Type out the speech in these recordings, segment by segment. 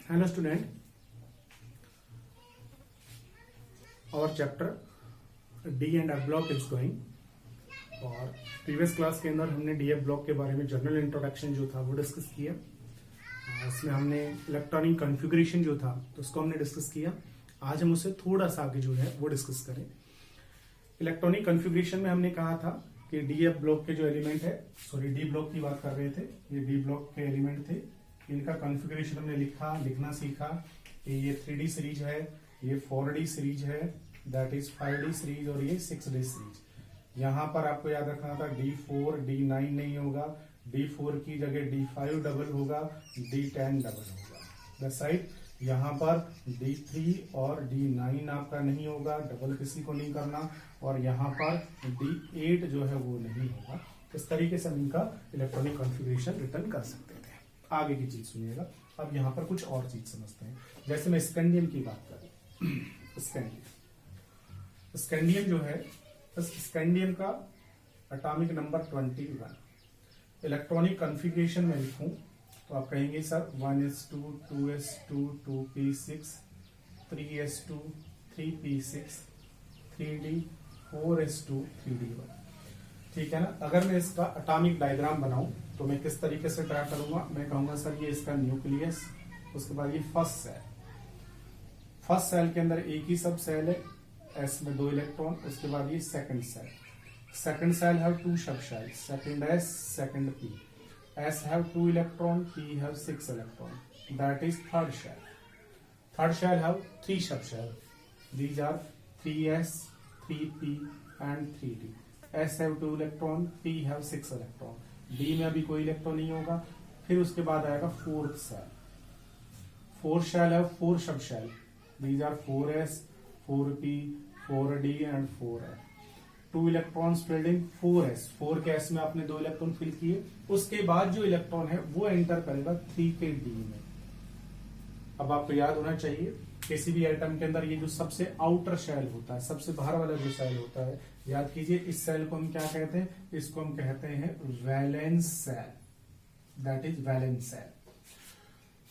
Hello student, our chapter D and F block is going। और previous class के अंदर हमने डी एफ ब्लॉक के बारे में जनरल इंट्रोडक्शन जो था वो डिस्कस किया। इसमें हमने इलेक्ट्रॉनिक कॉन्फ़िगरेशन जो था तो उसको हमने डिस्कस किया। आज हम उससे थोड़ा सा आगे जो है वो डिस्कस करें। इलेक्ट्रॉनिक कॉन्फ़िगरेशन में हमने कहा था कि डी एफ ब्लॉक के जो एलिमेंट है, सॉरी डी ब्लॉक की बात कर रहे थे, ये डी ब्लॉक के एलिमेंट थे, इनका कॉन्फ़िगरेशन हमने लिखना सीखा। ये 3D सीरीज है, ये 4D सीरीज है, दैट इज 5D सीरीज और ये 6D सीरीज। यहाँ पर आपको याद रखना था D4 D9 नहीं होगा, D4 की जगह D5 डबल होगा, D10 डबल होगा। That's right. यहाँ पर D3 और D9 आपका नहीं होगा, डबल किसी को नहीं करना, और यहाँ पर D8 जो है वो नहीं होगा। इस तरीके से हम इनका इलेक्ट्रॉनिक कॉन्फ़िगरेशन रिटर्न कर सकते थे। आगे की चीज सुनिएगा। अब यहाँ पर कुछ और चीज समझते हैं। जैसे मैं स्कैंडियम की बात करूं, स्कैंडियम जो है, स्कैंडियम का एटॉमिक नंबर 21। इलेक्ट्रॉनिक कॉन्फ़िगरेशन में लिखूं तो आप कहेंगे sir 1s2 2s2 2p6 3s2 3p6 3d 4s2 3d1। ठीक है ना। अगर मैं इसका एटॉमिक डायग्राम बनाऊं तो मैं किस तरीके से ड्रा करूंगा? मैं कहूंगा सर ये इसका न्यूक्लियस, उसके बाद ये फर्स्ट सेल, फर्स्ट सेल के अंदर एक ही सब सेल है, एस में 2 इलेक्ट्रॉन, उसके बाद ये second shell, second shell have 2 sub shell, second s second p, s have 2 electron, p have 6 electron, that is third shell, third shell have 3 sub shell, these are 3s 3p and 3d, s have 2 electron, p have 6 electron, d में अभी कोई electron नहीं होगा। फिर उसके बाद आएगा fourth shell, fourth shell have 4 sub shell, these are 4s 4p 4d and 4f, 2 electrons filled in 4s, 4 के s में आपने 2 इलेक्ट्रॉन फिल किए। उसके बाद जो इलेक्ट्रॉन है वो एंटर करेगा 3 के d में। अब आपको याद होना चाहिए किसी भी एटम के अंदर ये जो सबसे आउटर शेल होता है, सबसे बाहर वाला जो शेल होता है, याद कीजिए इस सेल को हम क्या कहते हैं? इसको हम कहते हैं valence shell, that is valence shell.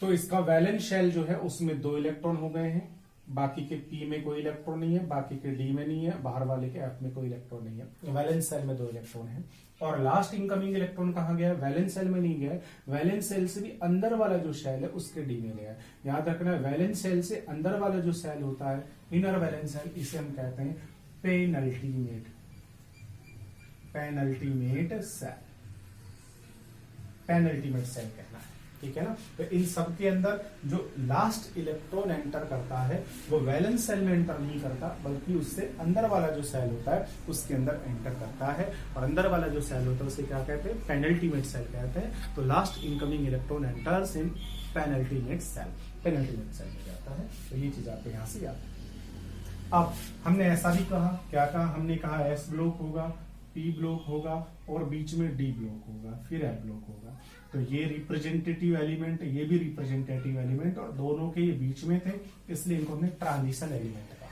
तो इसका वैलेंस शेल जो है उसमें 2 इलेक्ट्रॉन हो गए हैं, बाकी के P में कोई इलेक्ट्रॉन नहीं है, बाकी के D में नहीं है, बाहर वाले के F में कोई इलेक्ट्रॉन नहीं है। वैलेंस सेल में 2 इलेक्ट्रॉन है। और लास्ट इनकमिंग इलेक्ट्रॉन कहाँ गया? वैलेंस सेल में नहीं गया, वैलेंस सेल से भी अंदर वाला जो सेल है उसके D में गया। याद रखना है वैलेंस सेल से अंदर वाला जो सेल होता है, इनर वैलेंस सेल, इसे हम कहते हैं penultimate, penultimate shell, penultimate shell कहना है। ठीक है ना। तो इन सब के अंदर जो लास्ट इलेक्ट्रॉन एंटर करता है वो वैलेंस सेल में एंटर नहीं करता, बल्कि उससे अंदर वाला जो सेल होता है उसके अंदर एंटर करता है। और अंदर वाला जो सेल होता है उसे क्या कहते हैं? पेनल्टीमेट सेल कहते हैं। तो last incoming electron enters in penultimate shell, penultimate shell में जाता है। तो ये चीज आपको यहां से याद है। अब हमने ऐसा भी कहा, क्या कहा? हमने कहा एस ब्लॉक होगा, पी ब्लॉक होगा और बीच में डी ब्लॉक होगा, फिर एफ ब्लॉक होगा। तो ये रिप्रेजेंटेटिव एलिमेंट, ये भी रिप्रेजेंटेटिव एलिमेंट, और दोनों के ये बीच में थे, इसलिए इनको हमने ट्रांजिशन एलिमेंट कहा।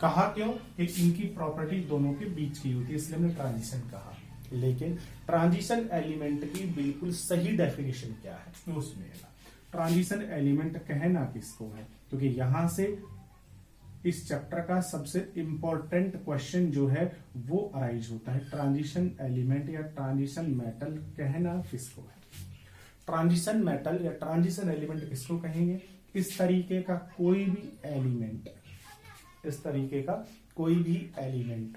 कहा क्यों? कि इनकी प्रॉपर्टी दोनों के बीच की होती है, इसलिए हमने ट्रांजिशन कहा। लेकिन ट्रांजिशन एलिमेंट की बिल्कुल सही डेफिनेशन क्या है वो सुनिएगा। ट्रांजिशन एलिमेंट कहना किसको है? क्योंकि यहां से इस चैप्टर का सबसे इंपॉर्टेंट क्वेश्चन जो है वो अराइज होता है। ट्रांजिशन एलिमेंट या ट्रांजिशन मेटल कहना किसको है? ट्रांजिशन मेटल या ट्रांजिशन एलिमेंट किसको कहेंगे? इस तरीके का कोई भी एलिमेंट, इस तरीके का कोई भी एलिमेंट,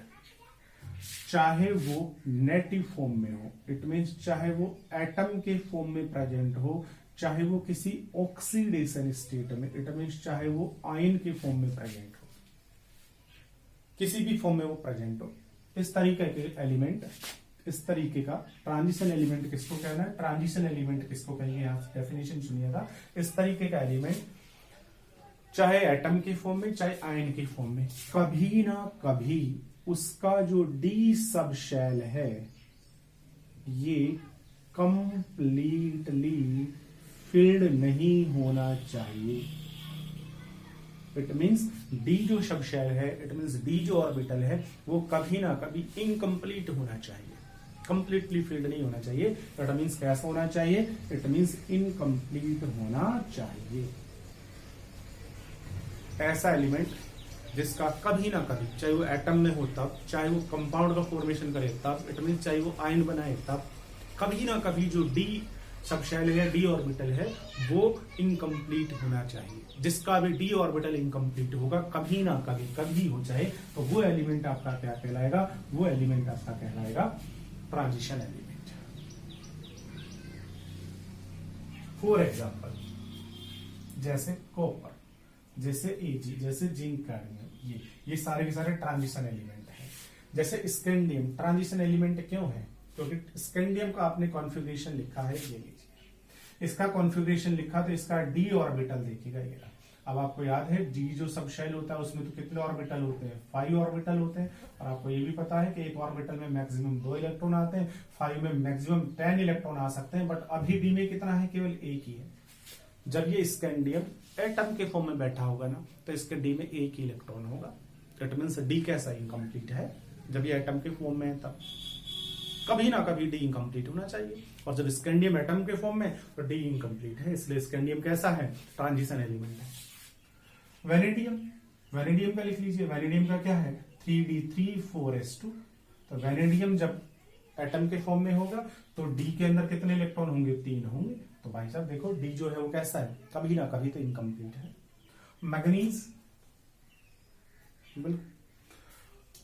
चाहे वो नेटिव फॉर्म में हो, इट मीन्स चाहे वो एटम के फॉर्म में प्रेजेंट हो, चाहे वो किसी ऑक्सीडेशन स्टेट में, इट मीन्स चाहे वो आयन के फॉर्म में प्रेजेंट हो, किसी भी फॉर्म में वो प्रेजेंट हो, इस तरीके के एलिमेंट, इस तरीके का ट्रांजिशन एलिमेंट किसको कहना है? ट्रांजिशन एलिमेंट किसको कहेंगे? यहां डेफिनेशन सुनिएगा। इस तरीके का एलिमेंट चाहे एटम के फॉर्म में चाहे आयन के फॉर्म में, कभी ना कभी उसका जो डी सब शेल है ये कंप्लीटली फिल्ड नहीं होना चाहिए। इट मीन्स डी जो सब शेल है, इट मीन्स डी जो ऑर्बिटल है वो कभी ना कभी इनकम्प्लीट होना चाहिए, कंप्लीटली फिल्ड नहीं होना चाहिए। इट मीन्स कैसा होना चाहिए? इट मीन्स इनकम्प्लीट होना चाहिए। ऐसा एलिमेंट जिसका कभी ना कभी, चाहे वो एटम में हो तब, चाहे वो कंपाउंड का फॉर्मेशन करे तब, इट मीन्स चाहे वो आयन बनाए तब, कभी ना कभी जो डी सबशेल है, डी ऑर्बिटल है, वो इनकम्प्लीट होना चाहिए। जिसका भी डी ऑर्बिटल इनकम्प्लीट होगा कभी ना कभी, कभी हो चाहे, तो वो एलिमेंट आपका क्या कहलाएगा? वो एलिमेंट आपका कहलाएगा ट्रांजिशन एलिमेंट। फॉर एग्जाम्पल जैसे कॉपर, जैसे एजी, जैसे जिंक, कैडमियम, ये सारे के सारे ट्रांजिशन एलिमेंट हैं। जैसे स्कैंडियम ट्रांजिशन एलिमेंट क्यों है? क्योंकि स्कैंडियम का आपने कॉन्फ़िगरेशन लिखा है, ये लीजिए, इसका कॉन्फ़िगरेशन लिखा तो इसका डी ऑर्बिटल देखिएगा ये। अब आपको याद है डी जो सब शेल होता है उसमें तो कितने ऑर्बिटल होते हैं? 5 ऑर्बिटल होते हैं। और आपको ये भी पता है कि एक ऑर्बिटल में मैक्सिमम 2 इलेक्ट्रॉन आते हैं, 5 में मैक्सिमम 10 इलेक्ट्रॉन आ सकते हैं, बट अभी डी में कितना है? केवल एक ही है। जब ये स्कैंडियम एटम के फॉर्म में बैठा होगा ना, तो इसके डी में एक ही इलेक्ट्रॉन होगा। इट मींस डी कैसा? इनकम्प्लीट है। जब ये एटम के फॉर्म में है तब कभी ना कभी डी इनकम्प्लीट होना चाहिए। और जब स्कैंडियम एटम के फॉर्म में, तो डी इनकम्प्लीट है, इसलिए स्कैंडियम कैसा है? ट्रांजिशन एलिमेंट है। वेनेडियम, वेनेडियम का लिख लीजिए। वेनेडियम का क्या है? 3d3 4s2। तो वेनेडियम जब एटम के फॉर्म में होगा तो डी के अंदर कितने इलेक्ट्रॉन होंगे? 3 होंगे। तो भाई साहब देखो डी जो है वो कैसा है? कभी ना कभी तो इनकम्प्लीट है। मैग्नीज, बिल्कुल।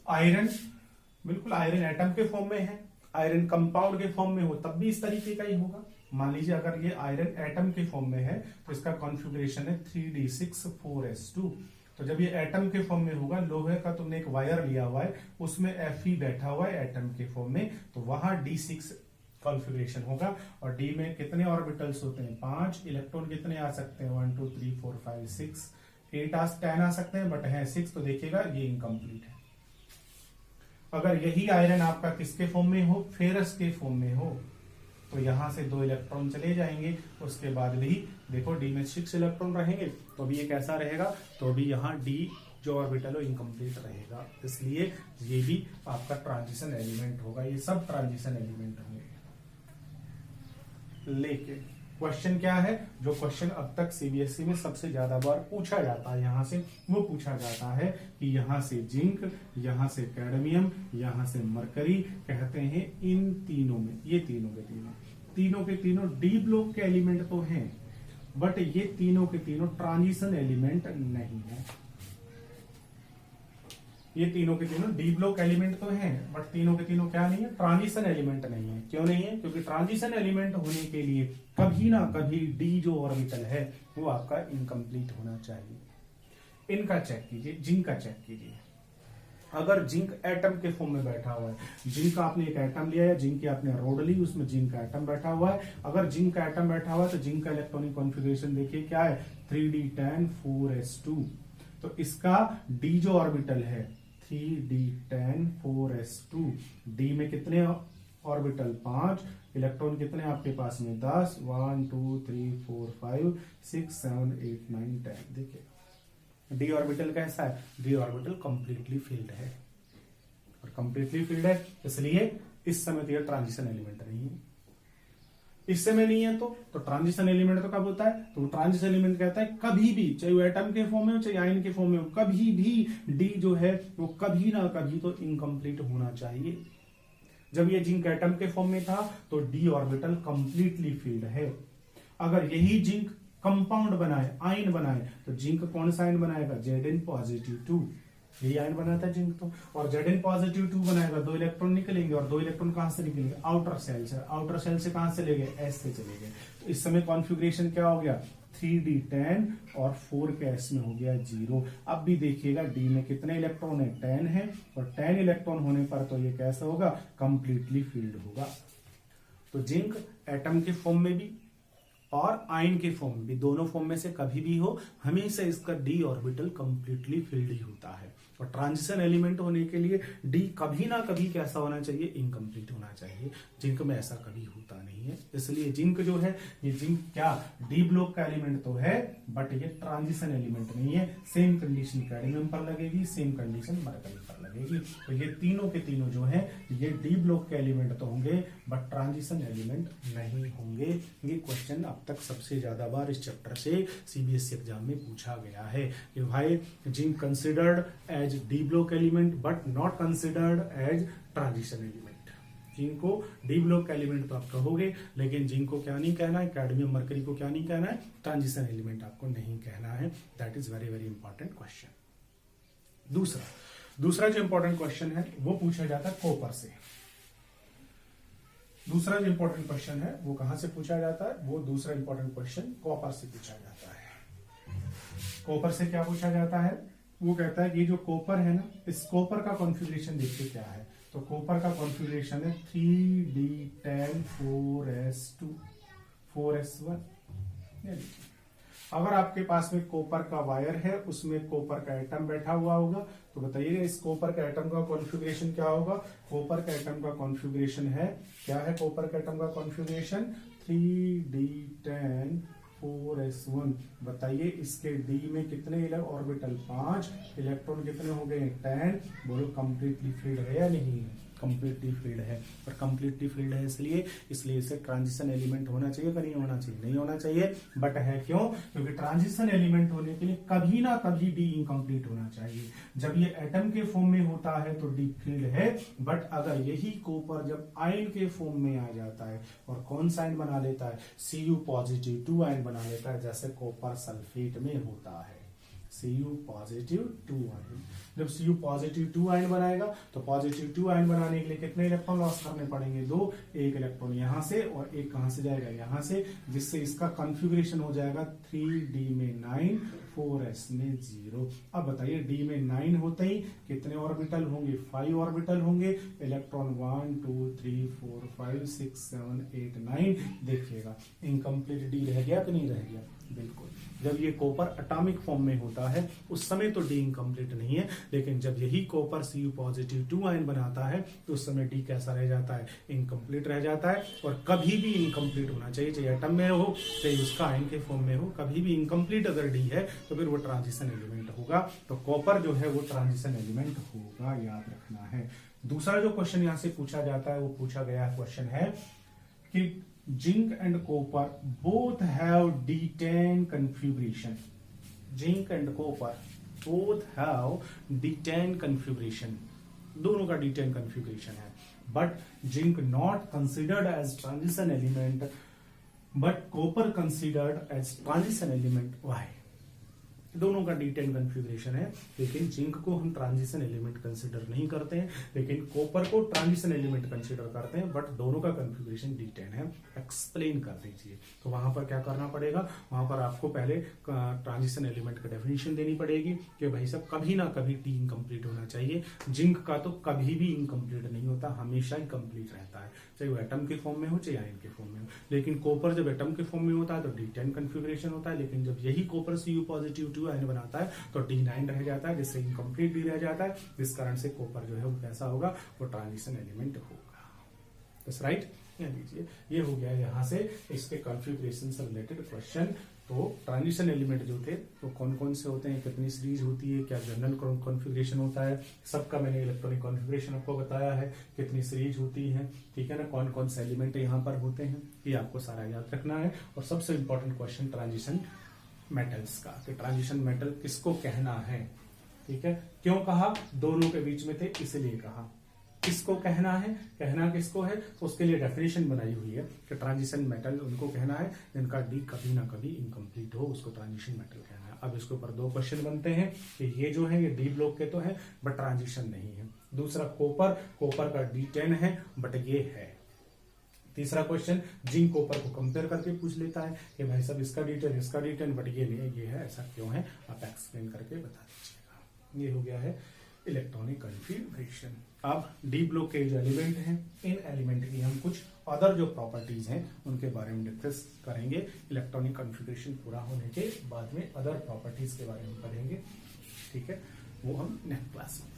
आयरन, बिल्कुल आयरन एटम के फॉर्म में है, आयरन कंपाउंड के फॉर्म में हो तब भी इस तरीके का ही होगा। मान लीजिए अगर ये आयरन एटम के फॉर्म में है तो इसका कॉन्फ़िगरेशन है 3d6 4s2। तो जब ये एटम के फॉर्म में होगा, लोहे का तुमने एक वायर लिया हुआ है, उसमें Fe बैठा हुआ है एटम के फॉर्म में, तो वहां d6 कॉन्फ़िगरेशन होगा। और डी में कितने ऑर्बिटल्स होते हैं? 5। इलेक्ट्रॉन कितने आ सकते हैं? 1 2 3 4 5 6 8 10 आ सकते हैं, बट है 6, तो देखिएगा ये इनकम्प्लीट है। अगर यही आयरन आपका किसके फॉर्म में हो? फेरस के फॉर्म में हो, तो यहां से 2 इलेक्ट्रॉन चले जाएंगे, उसके बाद भी देखो डी में 6 इलेक्ट्रॉन रहेंगे, तो भी ये कैसा रहेगा? तो भी यहाँ डी जो ऑर्बिटल हो इनकम्प्लीट रहेगा। इसलिए ये भी आपका ट्रांजिशन एलिमेंट होगा। ये सब ट्रांजिशन एलिमेंट होंगे। लेकिन क्वेश्चन क्या है? जो क्वेश्चन अब तक सीबीएसई में सबसे ज्यादा बार पूछा जाता है यहां से, वो पूछा जाता है कि यहां से जिंक, यहां से कैडमियम, यहां से मरकरी, कहते हैं इन तीनों में, ये तीनों के तीनों डी ब्लॉक के एलिमेंट तो हैं, बट ये तीनों के तीनों ट्रांजिशन एलिमेंट नहीं है। ये तीनों के तीनों डी ब्लॉक एलिमेंट तो हैं, बट तीनों के तीनों क्या नहीं है? ट्रांजिशन एलिमेंट नहीं है। क्यों नहीं है? क्योंकि ट्रांजिशन एलिमेंट होने के लिए कभी ना कभी डी जो ऑर्बिटल है वो आपका इनकम्प्लीट होना चाहिए। इनका चेक कीजिए, जिंक का चेक कीजिए। अगर जिंक एटम के फॉर्म में बैठा हुआ है, जिंक का आपने एक एटम लिया है, जिंक की आपने रोड ली, उसमें जिंक का एटम बैठा हुआ है। अगर जिंक का एटम बैठा हुआ है तो जिंक का इलेक्ट्रॉनिक कॉन्फ़िगरेशन देखिए क्या है? 3d10 4s2। तो इसका डी जो ऑर्बिटल है 3d10 4s2, डी में कितने ऑर्बिटल? 5। इलेक्ट्रॉन कितने आपके पास में? 10। 1 2 3 4 5 6 7 8 9 10। देखिए डी ऑर्बिटल कैसा है? डी ऑर्बिटल कंप्लीटली फिल्ड है, और कंप्लीटली फिल्ड है इसलिए इस समय तो यह ट्रांजिशन एलिमेंट नहीं है। इस समय नहीं है तो ट्रांजिशन एलिमेंट तो कब होता है? तो ट्रांजिशन एलिमेंट कहता है कभी भी, चाहे वो एटम के फॉर्म में हो चाहे आयन के फॉर्म में हो, कभी भी डी जो है वो कभी ना कभी तो इनकम्प्लीट होना चाहिए। जब ये जिंक एटम के फॉर्म में था तो डी ऑर्बिटल कंप्लीटली फिल्ड है। अगर यही जिंक कंपाउंड बनाए, आयन बनाए, तो जिंक कौन सा आयन बनाएगा? Zn+2, यही आयन बनाता है जिंक तो। और Zn+2 बनाएगा, 2 इलेक्ट्रॉन निकलेंगे, और 2 इलेक्ट्रॉन कहां से निकलेंगे? आउटर सेल से। आउटर सेल से कहां से ले गए? एस से चले गए। तो इस समय कॉन्फ़िगरेशन क्या हो गया? 3d10 और 4 के एस में हो गया 0। अब भी देखिएगा डी में कितने इलेक्ट्रॉन है? 10 है, और 10 इलेक्ट्रॉन होने पर तो ये कैसा होगा? कंप्लीटली फिल्ड होगा। तो जिंक एटम के फॉर्म में भी और आयन के फॉर्म में भी, दोनों फॉर्म में से कभी भी हो, हमेशा इसका डी ऑर्बिटल कंप्लीटली फिल्ड ही होता है। और ट्रांजिशन एलिमेंट होने के लिए डी कभी ना कभी कैसा होना चाहिए? इनकम्प्लीट होना चाहिए। जिंक में ऐसा कभी होता नहीं है, इसलिए जिंक जो है, ये जिंक क्या डी ब्लॉक का एलिमेंट तो है, बट ये ट्रांजिशन एलिमेंट नहीं है। सेम कंडीशन कैडमियम पर लगेगी, सेम कंडीशन मरकरी पर लगेगी। लगेगी। तो ये तीनों के तीनों जो हैं ये डी ब्लॉक के एलिमेंट तो होंगे बट ट्रांजिशन एलिमेंट नहीं होंगे। ये क्वेश्चन अब तक सबसे ज्यादा बार इस चैप्टर से सीबीएसई एग्जाम में पूछा गया है कि भाई zinc considered as D block element but not considered as transition element. Zinc को डी ब्लॉक एलिमेंट तो आप कहोगे, लेकिन जिंक को क्या नहीं कहना है, कैडमियम मरकरी को क्या नहीं कहना है, ट्रांजिशन एलिमेंट आपको नहीं कहना है। That is very very important question. दूसरा जो इंपॉर्टेंट क्वेश्चन है वो पूछा जाता है कॉपर से। दूसरा जो इंपॉर्टेंट क्वेश्चन है वो कहां से पूछा जाता है, वो दूसरा इंपॉर्टेंट क्वेश्चन कॉपर से पूछा जाता है। कॉपर से क्या पूछा जाता है, वो कहता है कि ये जो कॉपर है ना, इस कॉपर का कॉन्फ़िगरेशन देखिए क्या है। तो कॉपर का कॉन्फ़िगरेशन है 3d10 4s2 4s1। अगर आपके पास में कॉपर का वायर है, उसमें कॉपर का एटम बैठा हुआ होगा, तो बताइए इस कॉपर के एटम का कॉन्फ़िगरेशन क्या होगा। कॉपर के एटम का कॉन्फ़िगरेशन है, क्या है कॉपर के एटम का कॉन्फ़िगरेशन 3d10 4s1। बताइए इसके डी में कितने ऑर्बिटल 5, इलेक्ट्रॉन कितने हो गए 10। बोलो कंप्लीटली फिल्ड है या नहीं है, कंप्लीटली फिल्ड है। और कंप्लीटली फिल्ड है इसलिए इसे ट्रांजिशन एलिमेंट होना चाहिए कि नहीं होना चाहिए, नहीं होना चाहिए, बट है क्यों, क्योंकि ट्रांजिशन एलिमेंट होने के लिए कभी ना कभी डी इनकम्प्लीट होना चाहिए। जब ये एटम के फॉर्म में होता है तो डी फिल्ड है, बट अगर यही कॉपर जब आयन के फॉर्म में आ जाता है और कौन सा आयन बना लेता है, Cu पॉजिटिव 2 आयन बना लेता है, जैसे कॉपर सल्फेट में होता है Cu पॉजिटिव 2 आयन। जब Cu पॉजिटिव 2 आयन बनाएगा तो पॉजिटिव 2 आयन बनाने के लिए कितने इलेक्ट्रॉन लॉस करने पड़ेंगे, 2। एक इलेक्ट्रॉन यहां से और एक कहां से जाएगा, यहां से, जिससे इसका कॉन्फ़िगरेशन हो जाएगा 3d में 9 4s में 0। अब बताइए डी में 9 होते ही कितने ऑर्बिटल होंगे, 5 ऑर्बिटल होंगे। इलेक्ट्रॉन 1 2 3 4 5 6 7 8 9। देखिएगा इनकम्प्लीट डी रह गया कि नहीं रह गया, बिल्कुल। जब ये कॉपर एटॉमिक फॉर्म में होता है उस समय तो डी इनकम्प्लीट नहीं है, लेकिन जब यही कॉपर Cu पॉजिटिव 2 आयन बनाता है तो उस समय डी कैसा रह जाता है, इनकम्प्लीट रह जाता है। और कभी भी इनकम्प्लीट होना चाहिए, चाहे एटम में हो चाहे उसका आयन के फॉर्म में हो, कभी भी इनकम्प्लीट अगर डी है तो फिर वो ट्रांजिशन एलिमेंट होगा। तो कॉपर जो है वो ट्रांजिशन एलिमेंट होगा, याद रखना है। दूसरा जो क्वेश्चन यहां से पूछा जाता है वो पूछा गया क्वेश्चन है कि zinc and copper both have D10 configuration। Zinc and copper both have D10 configuration, दोनों का D10 configuration है, but zinc not considered as transition element but copper considered as transition element. Why? दोनों का D10 configuration है, लेकिन zinc को हम transition element consider नहीं करते हैं, लेकिन कॉपर को ट्रांजिशन एलिमेंट कंसीडर करते हैं, बट दोनों का कॉन्फ़िगरेशन D10 है। एक्सप्लेन कर दीजिए। तो वहां पर क्या करना पड़ेगा, वहां पर आपको पहले ट्रांजिशन एलिमेंट का डेफिनेशन देनी पड़ेगी कि भाई साहब कभी ना कभी टी इनकम्प्लीट होना चाहिए। जिंक का तो कभी भी इनकम्प्लीट नहीं होता, हमेशा इनकम्प्लीट रहता है, चाहे वो एटम के फॉर्म में हो चाहे आयन के फॉर्म में हो। लेकिन कॉपर जब एटम के फॉर्म में होता है तो D10 कॉन्फ़िगरेशन होता है, लेकिन जब यही कॉपर Cu पॉजिटिव 2 आयन बनाता है तो D9 रह जाता है, जिससे इनकम्प्लीट डी रह जाता है, जिस कारण से कॉपर जो है वो कैसा होगा, वो ट्रांजिशन एलिमेंट होगा। That's right? लीजिए ये हो गया यहाँ से इसके कॉन्फ़िगरेशन से रिलेटेड क्वेश्चन। तो ट्रांजिशन एलिमेंट जो थे तो कौन कौन से होते हैं, कितनी सीरीज होती है, क्या जनरल कॉन्फ़िगरेशन होता है, सबका मैंने इलेक्ट्रॉनिक कॉन्फ़िगरेशन आपको बताया है, कितनी सीरीज होती है, ठीक है ना, कौन कौन से एलिमेंट यहाँ पर होते हैं, ये आपको सारा याद रखना है। और सबसे इंपॉर्टेंट क्वेश्चन ट्रांजिशन मेटल्स का, कि ट्रांजिशन मेटल किसको कहना है, ठीक है, क्यों कहा, दोनों के बीच में थे इसलिए कहा, किसको कहना है, कहना किसको है, तो उसके लिए डेफिनेशन बनाई हुई है कि ट्रांजिशन मेटल उनको कहना है जिनका डी कभी ना कभी इनकम्प्लीट हो, उसको ट्रांजिशन मेटल कहना है। अब इसके ऊपर 2 क्वेश्चन बनते हैं कि ये जो है ये डी ब्लॉक के तो है बट ट्रांजिशन नहीं है। दूसरा कॉपर का D10 है बट ये है। तीसरा क्वेश्चन जिंक कॉपर को कंपेयर करके पूछ लेता है कि भाई साहब इसका D10 बट ये नहीं, ये है, ऐसा क्यों है, आप एक्सप्लेन करके बता दीजिएगा। ये हो गया है इलेक्ट्रॉनिक कॉन्फ़िगरेशन। अब डी ब्लॉक के जो एलिमेंट हैं, इन एलिमेंट की हम कुछ अदर जो प्रॉपर्टीज हैं उनके बारे में डिस्कस करेंगे। इलेक्ट्रॉनिक कॉन्फ़िगरेशन पूरा होने के बाद में अदर प्रॉपर्टीज के बारे में पढ़ेंगे, ठीक है, वो हम नेक्स्ट क्लास में